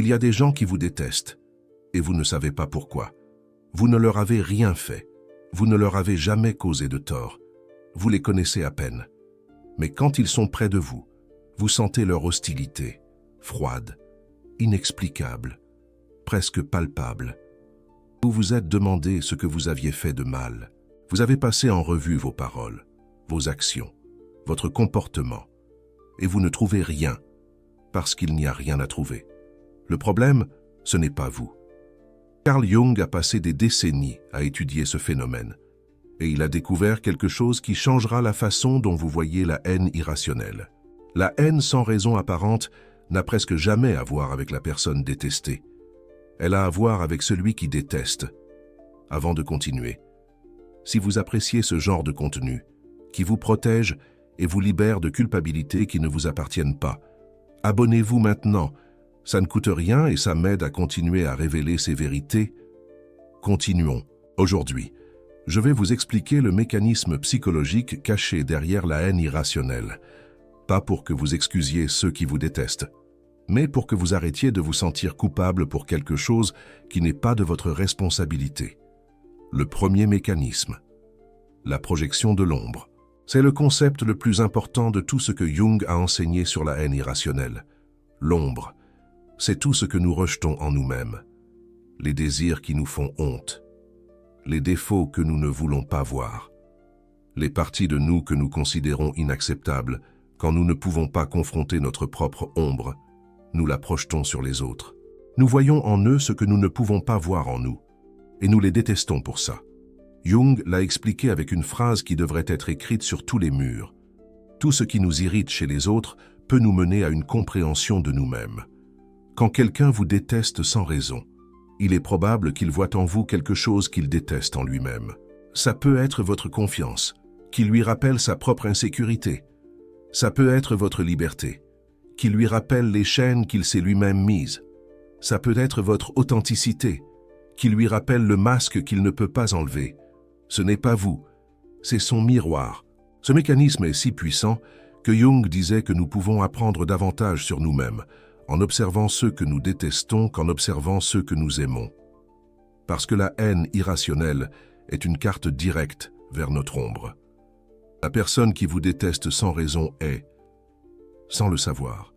y a des gens qui vous détestent, et vous ne savez pas pourquoi. Vous ne leur avez rien fait. Vous ne leur avez jamais causé de tort. Vous les connaissez à peine. Mais quand ils sont près de vous, vous sentez leur hostilité, froide, inexplicable, presque palpable. Vous vous êtes demandé ce que vous aviez fait de mal. Vous avez passé en revue vos paroles, vos actions, votre comportement, et vous ne trouvez rien, parce qu'il n'y a rien à trouver. Le problème, ce n'est pas vous. Carl Jung a passé des décennies à étudier ce phénomène, et il a découvert quelque chose qui changera la façon dont vous voyez la haine irrationnelle. La haine sans raison apparente n'a presque jamais à voir avec la personne détestée. Elle a à voir avec celui qui déteste. Avant de continuer, si vous appréciez ce genre de contenu, qui vous protège et vous libère de culpabilités qui ne vous appartiennent pas, abonnez-vous maintenant. Ça ne coûte rien et ça m'aide à continuer à révéler ces vérités. Continuons. Aujourd'hui, je vais vous expliquer le mécanisme psychologique caché derrière la haine irrationnelle. Pas pour que vous excusiez ceux qui vous détestent, mais pour que vous arrêtiez de vous sentir coupable pour quelque chose qui n'est pas de votre responsabilité. Le premier mécanisme, la projection de l'ombre. C'est le concept le plus important de tout ce que Jung a enseigné sur la haine irrationnelle. L'ombre, c'est tout ce que nous rejetons en nous-mêmes, les désirs qui nous font honte, les défauts que nous ne voulons pas voir, les parties de nous que nous considérons inacceptables. Quand nous ne pouvons pas confronter notre propre ombre, nous la projetons sur les autres. Nous voyons en eux ce que nous ne pouvons pas voir en nous, et nous les détestons pour ça. Jung l'a expliqué avec une phrase qui devrait être écrite sur tous les murs. Tout ce qui nous irrite chez les autres peut nous mener à une compréhension de nous-mêmes. Quand quelqu'un vous déteste sans raison, il est probable qu'il voit en vous quelque chose qu'il déteste en lui-même. Ça peut être votre confiance, qui lui rappelle sa propre insécurité. Ça peut être votre liberté, qui lui rappelle les chaînes qu'il s'est lui-même mises. Ça peut être votre authenticité, qui lui rappelle le masque qu'il ne peut pas enlever. Ce n'est pas vous, c'est son miroir. Ce mécanisme est si puissant que Jung disait que nous pouvons apprendre davantage sur nous-mêmes en observant ceux que nous détestons qu'en observant ceux que nous aimons. Parce que la haine irrationnelle est une carte directe vers notre ombre. La personne qui vous déteste sans raison est, sans le savoir,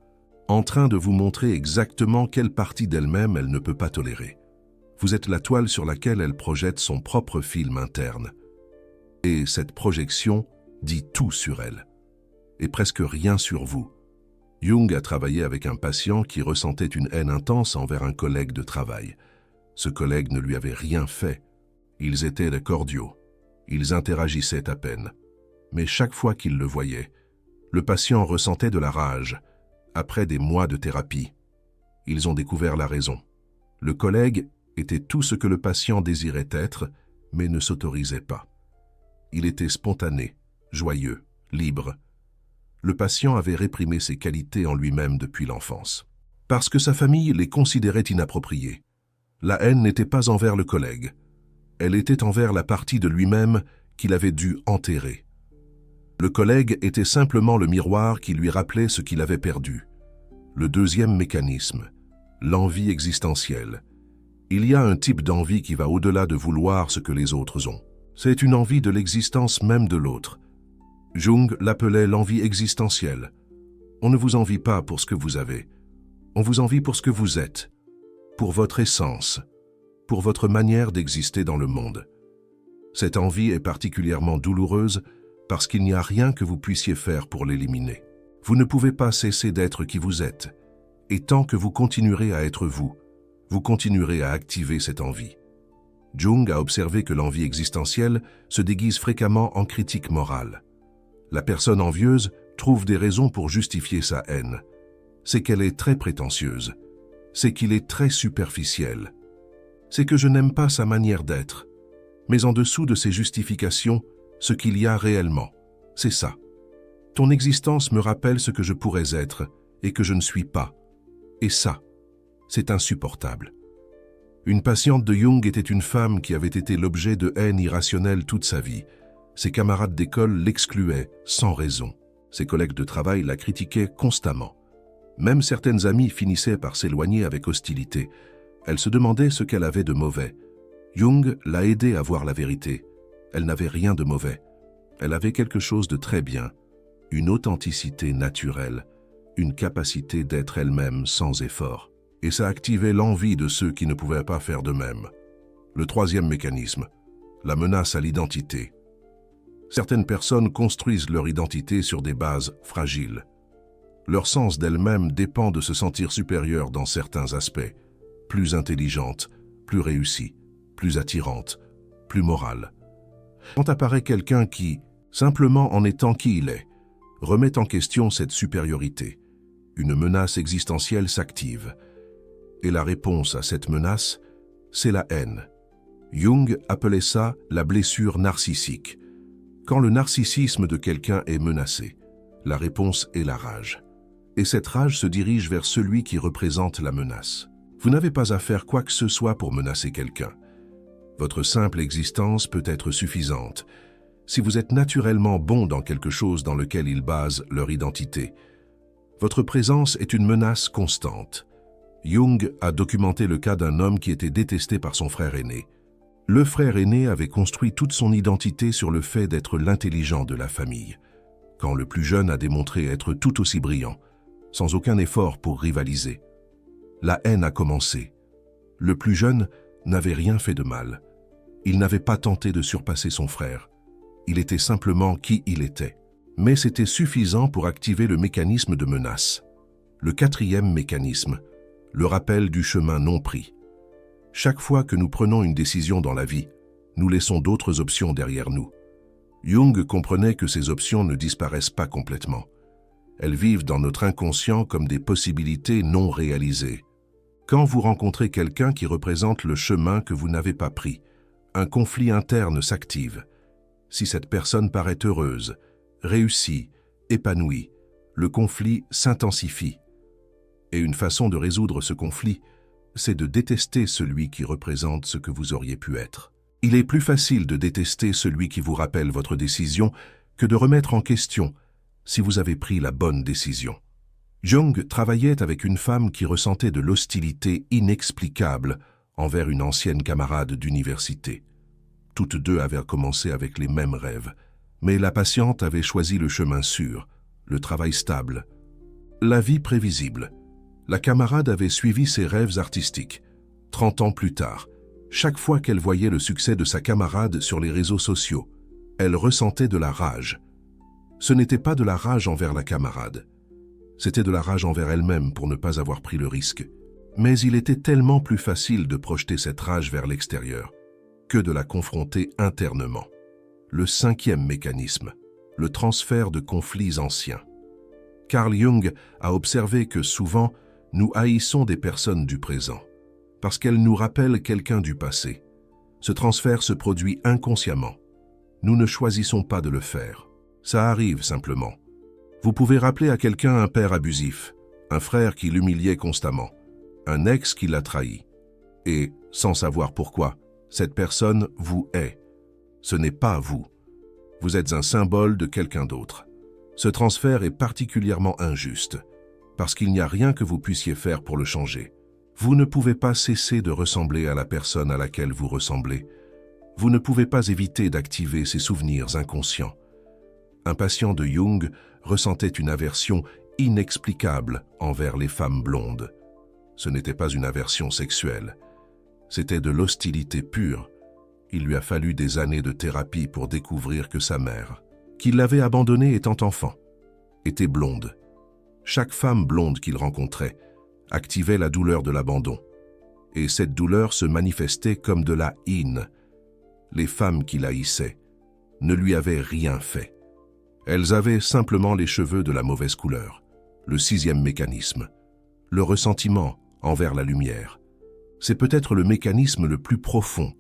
en train de vous montrer exactement quelle partie d'elle-même elle ne peut pas tolérer. Vous êtes la toile sur laquelle elle projette son propre film interne. Et cette projection dit tout sur elle, et presque rien sur vous. Jung a travaillé avec un patient qui ressentait une haine intense envers un collègue de travail. Ce collègue ne lui avait rien fait. Ils étaient cordiaux. Ils interagissaient à peine. Mais chaque fois qu'il le voyait, le patient ressentait de la rage. Après des mois de thérapie, ils ont découvert la raison. Le collègue était tout ce que le patient désirait être, mais ne s'autorisait pas. Il était spontané, joyeux, libre. Le patient avait réprimé ses qualités en lui-même depuis l'enfance. Parce que sa famille les considérait inappropriées. La haine n'était pas envers le collègue. Elle était envers la partie de lui-même qu'il avait dû enterrer. Le collègue était simplement le miroir qui lui rappelait ce qu'il avait perdu. Le deuxième mécanisme, l'envie existentielle. Il y a un type d'envie qui va au-delà de vouloir ce que les autres ont. C'est une envie de l'existence même de l'autre. Jung l'appelait l'envie existentielle. On ne vous envie pas pour ce que vous avez. On vous envie pour ce que vous êtes, pour votre essence, pour votre manière d'exister dans le monde. Cette envie est particulièrement douloureuse parce qu'il n'y a rien que vous puissiez faire pour l'éliminer. Vous ne pouvez pas cesser d'être qui vous êtes, et tant que vous continuerez à être vous, vous continuerez à activer cette envie. Jung a observé que l'envie existentielle se déguise fréquemment en critique morale. La personne envieuse trouve des raisons pour justifier sa haine. C'est qu'elle est très prétentieuse. C'est qu'il est très superficiel. C'est que je n'aime pas sa manière d'être. Mais en dessous de ces justifications, ce qu'il y a réellement, c'est ça. Ton existence me rappelle ce que je pourrais être et que je ne suis pas. Et ça, c'est insupportable. Une patiente de Jung était une femme qui avait été l'objet de haine irrationnelle toute sa vie. Ses camarades d'école l'excluaient sans raison. Ses collègues de travail la critiquaient constamment. Même certaines amies finissaient par s'éloigner avec hostilité. Elle se demandait ce qu'elle avait de mauvais. Jung l'a aidée à voir la vérité. Elle n'avait rien de mauvais. Elle avait quelque chose de très bien, une authenticité naturelle, une capacité d'être elle-même sans effort. Et ça activait l'envie de ceux qui ne pouvaient pas faire de même. Le troisième mécanisme, la menace à l'identité. Certaines personnes construisent leur identité sur des bases fragiles. Leur sens d'elles-mêmes dépend de se sentir supérieures dans certains aspects, plus intelligentes, plus réussies, plus attirantes, plus morales. Quand apparaît quelqu'un qui, simplement en étant qui il est, remet en question cette supériorité, une menace existentielle s'active. Et la réponse à cette menace, c'est la haine. Jung appelait ça la blessure narcissique. Quand le narcissisme de quelqu'un est menacé, la réponse est la rage. Et cette rage se dirige vers celui qui représente la menace. Vous n'avez pas à faire quoi que ce soit pour menacer quelqu'un. Votre simple existence peut être suffisante. Si vous êtes naturellement bon dans quelque chose dans lequel ils basent leur identité, votre présence est une menace constante. Jung a documenté le cas d'un homme qui était détesté par son frère aîné. Le frère aîné avait construit toute son identité sur le fait d'être l'intelligent de la famille, quand le plus jeune a démontré être tout aussi brillant, sans aucun effort pour rivaliser. La haine a commencé. Le plus jeune n'avait rien fait de mal. Il n'avait pas tenté de surpasser son frère. Il était simplement qui il était. Mais c'était suffisant pour activer le mécanisme de menace. Le quatrième mécanisme, le rappel du chemin non pris. Chaque fois que nous prenons une décision dans la vie, nous laissons d'autres options derrière nous. Jung comprenait que ces options ne disparaissent pas complètement. Elles vivent dans notre inconscient comme des possibilités non réalisées. Quand vous rencontrez quelqu'un qui représente le chemin que vous n'avez pas pris, un conflit interne s'active. Si cette personne paraît heureuse, réussie, épanouie, le conflit s'intensifie. Et une façon de résoudre ce conflit, c'est de détester celui qui représente ce que vous auriez pu être. Il est plus facile de détester celui qui vous rappelle votre décision que de remettre en question si vous avez pris la bonne décision. Jung travaillait avec une femme qui ressentait de l'hostilité inexplicable envers une ancienne camarade d'université. Toutes deux avaient commencé avec les mêmes rêves, mais la patiente avait choisi le chemin sûr, le travail stable, la vie prévisible. La camarade avait suivi ses rêves artistiques. 30 ans plus tard, chaque fois qu'elle voyait le succès de sa camarade sur les réseaux sociaux, elle ressentait de la rage. Ce n'était pas de la rage envers la camarade. C'était de la rage envers elle-même pour ne pas avoir pris le risque. Mais il était tellement plus facile de projeter cette rage vers l'extérieur que de la confronter internement. Le cinquième mécanisme, le transfert de conflits anciens. Carl Jung a observé que souvent, nous haïssons des personnes du présent, parce qu'elles nous rappellent quelqu'un du passé. Ce transfert se produit inconsciemment. Nous ne choisissons pas de le faire. Ça arrive simplement. Vous pouvez rappeler à quelqu'un un père abusif, un frère qui l'humiliait constamment, un ex qui l'a trahi. Et, sans savoir pourquoi, cette personne vous hait. Ce n'est pas vous. Vous êtes un symbole de quelqu'un d'autre. Ce transfert est particulièrement injuste, parce qu'il n'y a rien que vous puissiez faire pour le changer. Vous ne pouvez pas cesser de ressembler à la personne à laquelle vous ressemblez. Vous ne pouvez pas éviter d'activer ces souvenirs inconscients. Un patient de Jung ressentait une aversion inexplicable envers les femmes blondes. Ce n'était pas une aversion sexuelle. C'était de l'hostilité pure. Il lui a fallu des années de thérapie pour découvrir que sa mère, qui l'avait abandonné étant enfant, était blonde. Chaque femme blonde qu'il rencontrait activait la douleur de l'abandon. Et cette douleur se manifestait comme de la haine. Les femmes qu'il haïssait ne lui avaient rien fait. Elles avaient simplement les cheveux de la mauvaise couleur. Le sixième mécanisme, le ressentiment envers la lumière. C'est peut-être le mécanisme le plus profond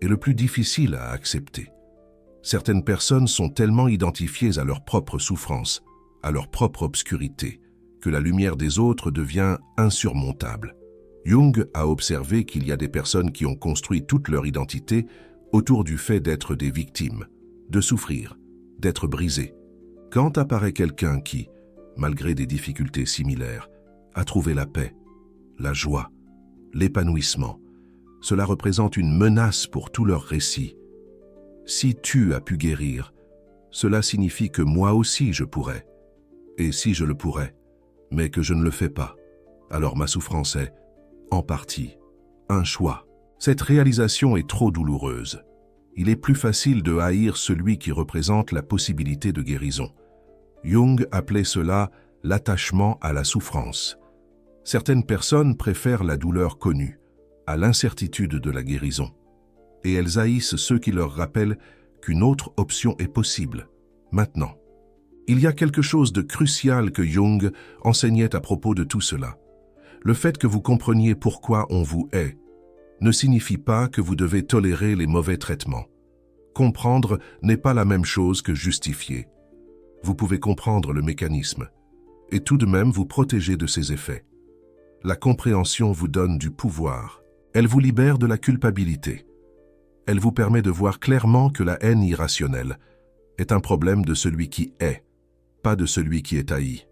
et le plus difficile à accepter. Certaines personnes sont tellement identifiées à leur propre souffrance, à leur propre obscurité, que la lumière des autres devient insurmontable. Jung a observé qu'il y a des personnes qui ont construit toute leur identité autour du fait d'être des victimes, de souffrir, d'être brisées. Quand apparaît quelqu'un qui, malgré des difficultés similaires, à trouver la paix, la joie, l'épanouissement. Cela représente une menace pour tout leur récit. Si tu as pu guérir, cela signifie que moi aussi je pourrais. Et si je le pourrais, mais que je ne le fais pas, alors ma souffrance est, en partie, un choix. Cette réalisation est trop douloureuse. Il est plus facile de haïr celui qui représente la possibilité de guérison. Jung appelait cela l'attachement à la souffrance. Certaines personnes préfèrent la douleur connue à l'incertitude de la guérison. Et elles haïssent ceux qui leur rappellent qu'une autre option est possible, maintenant. Il y a quelque chose de crucial que Jung enseignait à propos de tout cela. Le fait que vous compreniez pourquoi on vous hait ne signifie pas que vous devez tolérer les mauvais traitements. Comprendre n'est pas la même chose que justifier. Vous pouvez comprendre le mécanisme et tout de même vous protéger de ses effets. La compréhension vous donne du pouvoir. Elle vous libère de la culpabilité. Elle vous permet de voir clairement que la haine irrationnelle est un problème de celui qui hait, pas de celui qui est haï.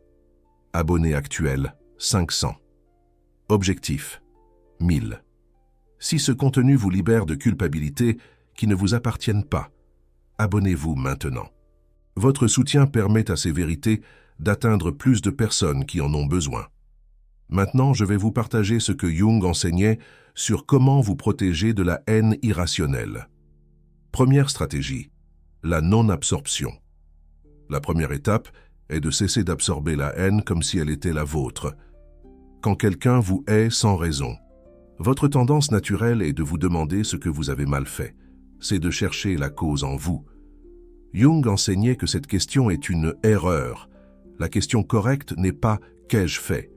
Abonné actuel, 500. Objectif, 1000. Si ce contenu vous libère de culpabilité qui ne vous appartiennent pas, abonnez-vous maintenant. Votre soutien permet à ces vérités d'atteindre plus de personnes qui en ont besoin. Maintenant, je vais vous partager ce que Jung enseignait sur comment vous protéger de la haine irrationnelle. Première stratégie, la non-absorption. La première étape est de cesser d'absorber la haine comme si elle était la vôtre. Quand quelqu'un vous hait sans raison, votre tendance naturelle est de vous demander ce que vous avez mal fait. C'est de chercher la cause en vous. Jung enseignait que cette question est une erreur. La question correcte n'est pas « qu'ai-je fait ?»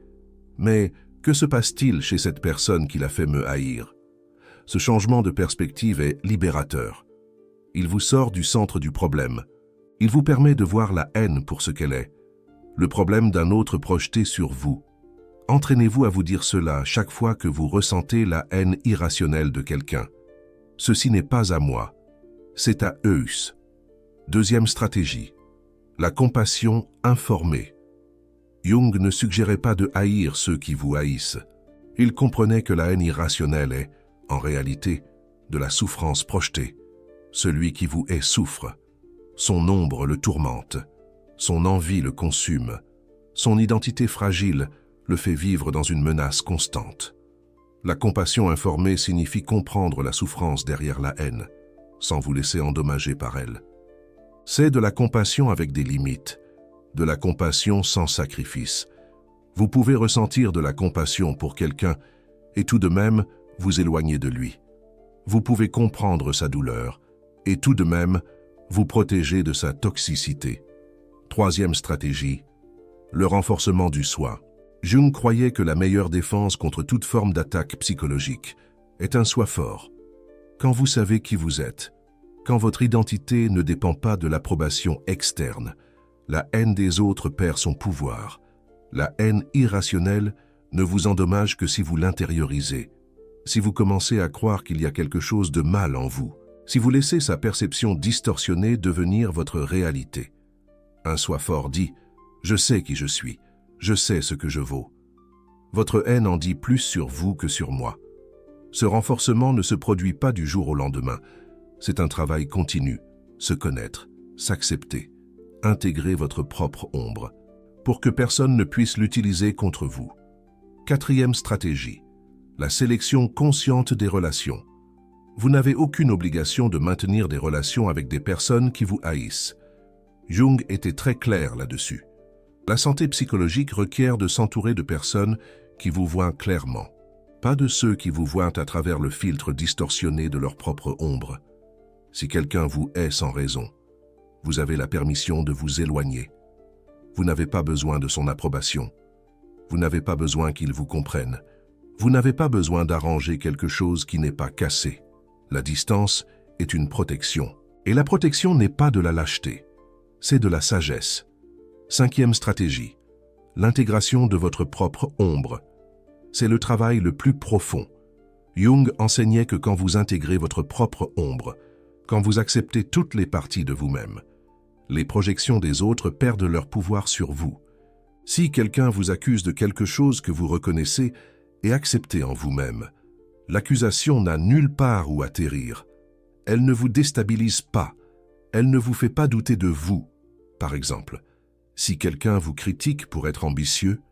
mais « que se passe-t-il chez cette personne qui l'a fait me haïr ?» Ce changement de perspective est libérateur. Il vous sort du centre du problème. Il vous permet de voir la haine pour ce qu'elle est, le problème d'un autre projeté sur vous. Entraînez-vous à vous dire cela chaque fois que vous ressentez la haine irrationnelle de quelqu'un. Ceci n'est pas à moi, c'est à eux. Deuxième stratégie, la compassion informée. Jung ne suggérait pas de haïr ceux qui vous haïssent. Il comprenait que la haine irrationnelle est, en réalité, de la souffrance projetée. Celui qui vous hait souffre. Son ombre le tourmente. Son envie le consume. Son identité fragile le fait vivre dans une menace constante. La compassion informée signifie comprendre la souffrance derrière la haine, sans vous laisser endommager par elle. C'est de la compassion avec des limites, de la compassion sans sacrifice. Vous pouvez ressentir de la compassion pour quelqu'un et tout de même vous éloigner de lui. Vous pouvez comprendre sa douleur et tout de même vous protéger de sa toxicité. Troisième stratégie, le renforcement du soi. Jung croyait que la meilleure défense contre toute forme d'attaque psychologique est un soi fort. Quand vous savez qui vous êtes, quand votre identité ne dépend pas de l'approbation externe, la haine des autres perd son pouvoir. La haine irrationnelle ne vous endommage que si vous l'intériorisez, si vous commencez à croire qu'il y a quelque chose de mal en vous, si vous laissez sa perception distorsionnée devenir votre réalité. Un soi fort dit « Je sais qui je suis, je sais ce que je vaux ». Votre haine en dit plus sur vous que sur moi. Ce renforcement ne se produit pas du jour au lendemain. C'est un travail continu, se connaître, s'accepter, intégrer votre propre ombre, pour que personne ne puisse l'utiliser contre vous. Quatrième stratégie, la sélection consciente des relations. Vous n'avez aucune obligation de maintenir des relations avec des personnes qui vous haïssent. Jung était très clair là-dessus. La santé psychologique requiert de s'entourer de personnes qui vous voient clairement, pas de ceux qui vous voient à travers le filtre distorsionné de leur propre ombre. Si quelqu'un vous hait sans raison, vous avez la permission de vous éloigner. Vous n'avez pas besoin de son approbation. Vous n'avez pas besoin qu'il vous comprenne. Vous n'avez pas besoin d'arranger quelque chose qui n'est pas cassé. La distance est une protection. Et la protection n'est pas de la lâcheté, c'est de la sagesse. Cinquième stratégie, l'intégration de votre propre ombre. C'est le travail le plus profond. Jung enseignait que quand vous intégrez votre propre ombre, quand vous acceptez toutes les parties de vous-même, les projections des autres perdent leur pouvoir sur vous. Si quelqu'un vous accuse de quelque chose que vous reconnaissez et acceptez en vous-même, l'accusation n'a nulle part où atterrir. Elle ne vous déstabilise pas. Elle ne vous fait pas douter de vous. Par exemple, si quelqu'un vous critique pour être ambitieux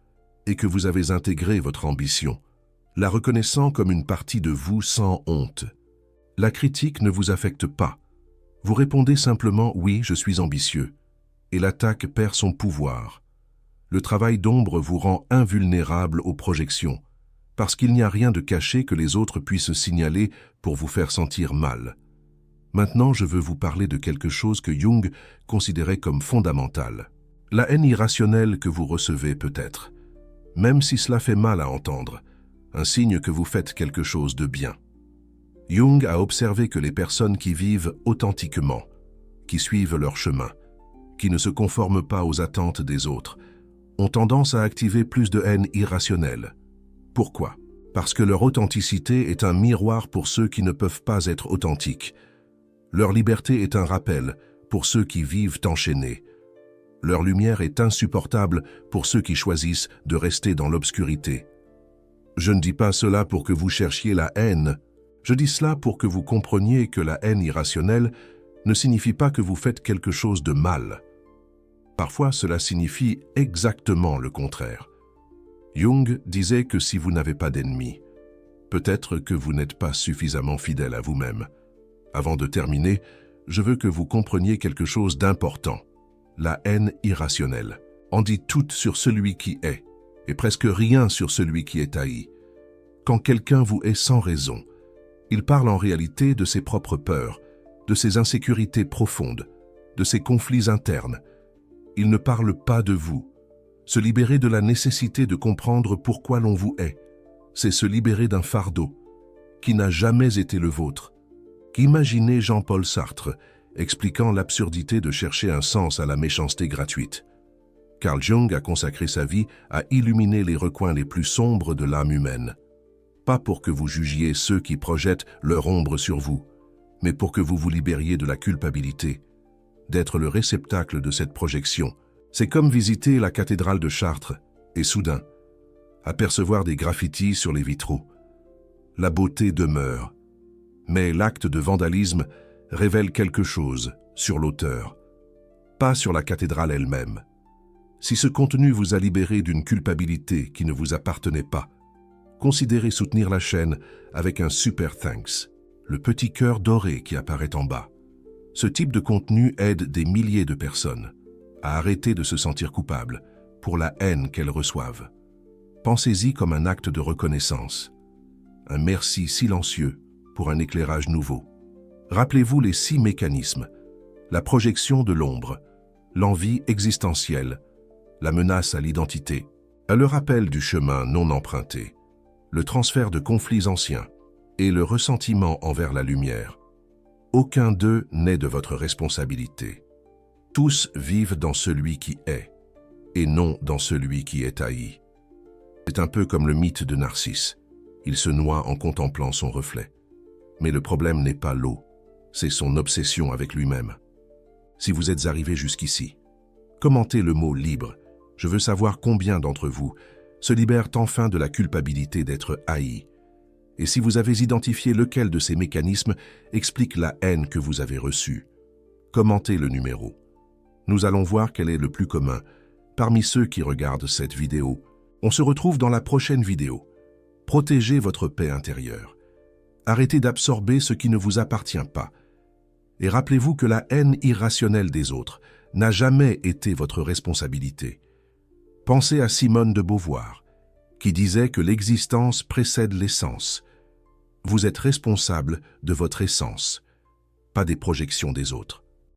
et que vous avez intégré votre ambition, la reconnaissant comme une partie de vous sans honte, la critique ne vous affecte pas. Vous répondez simplement « oui, je suis ambitieux » et l'attaque perd son pouvoir. Le travail d'ombre vous rend invulnérable aux projections, parce qu'il n'y a rien de caché que les autres puissent signaler pour vous faire sentir mal. Maintenant, je veux vous parler de quelque chose que Jung considérait comme fondamental. La haine irrationnelle que vous recevez peut-être, même si cela fait mal à entendre, un signe que vous faites quelque chose de bien. Jung a observé que les personnes qui vivent authentiquement, qui suivent leur chemin, qui ne se conforment pas aux attentes des autres, ont tendance à activer plus de haine irrationnelle. Pourquoi? Parce que leur authenticité est un miroir pour ceux qui ne peuvent pas être authentiques. Leur liberté est un rappel pour ceux qui vivent enchaînés. Leur lumière est insupportable pour ceux qui choisissent de rester dans l'obscurité. Je ne dis pas cela pour que vous cherchiez la haine. Je dis cela pour que vous compreniez que la haine irrationnelle ne signifie pas que vous faites quelque chose de mal. Parfois, cela signifie exactement le contraire. Jung disait que si vous n'avez pas d'ennemis, peut-être que vous n'êtes pas suffisamment fidèle à vous-même. Avant de terminer, je veux que vous compreniez quelque chose d'important. La haine irrationnelle en dit tout sur celui qui est, et presque rien sur celui qui est haï. Quand quelqu'un vous hait sans raison, il parle en réalité de ses propres peurs, de ses insécurités profondes, de ses conflits internes. Il ne parle pas de vous. Se libérer de la nécessité de comprendre pourquoi l'on vous hait, c'est se libérer d'un fardeau qui n'a jamais été le vôtre. Imaginez Jean-Paul Sartre expliquant l'absurdité de chercher un sens à la méchanceté gratuite. Carl Jung a consacré sa vie à illuminer les recoins les plus sombres de l'âme humaine. Pas pour que vous jugiez ceux qui projettent leur ombre sur vous, mais pour que vous vous libériez de la culpabilité, d'être le réceptacle de cette projection. C'est comme visiter la cathédrale de Chartres et soudain, apercevoir des graffitis sur les vitraux. La beauté demeure, mais l'acte de vandalisme révèle quelque chose sur l'auteur, pas sur la cathédrale elle-même. Si ce contenu vous a libéré d'une culpabilité qui ne vous appartenait pas, considérez soutenir la chaîne avec un super thanks, le petit cœur doré qui apparaît en bas. Ce type de contenu aide des milliers de personnes à arrêter de se sentir coupables pour la haine qu'elles reçoivent. Pensez-y comme un acte de reconnaissance, un merci silencieux pour un éclairage nouveau. Rappelez-vous les 6 mécanismes: la projection de l'ombre, l'envie existentielle, la menace à l'identité, le rappel du chemin non emprunté, le transfert de conflits anciens et le ressentiment envers la lumière. Aucun d'eux n'est de votre responsabilité. Tous vivent dans celui qui est, et non dans celui qui est haï. C'est un peu comme le mythe de Narcisse. Il se noie en contemplant son reflet. Mais le problème n'est pas l'eau, c'est son obsession avec lui-même. Si vous êtes arrivé jusqu'ici, commentez le mot « libre ». Je veux savoir combien d'entre vous se libèrent enfin de la culpabilité d'être haï. Et si vous avez identifié lequel de ces mécanismes explique la haine que vous avez reçue, commentez le numéro. Nous allons voir quel est le plus commun parmi ceux qui regardent cette vidéo. On se retrouve dans la prochaine vidéo. Protégez votre paix intérieure. Arrêtez d'absorber ce qui ne vous appartient pas. Et rappelez-vous que la haine irrationnelle des autres n'a jamais été votre responsabilité. Pensez à Simone de Beauvoir, qui disait que l'existence précède l'essence. Vous êtes responsable de votre essence, pas des projections des autres.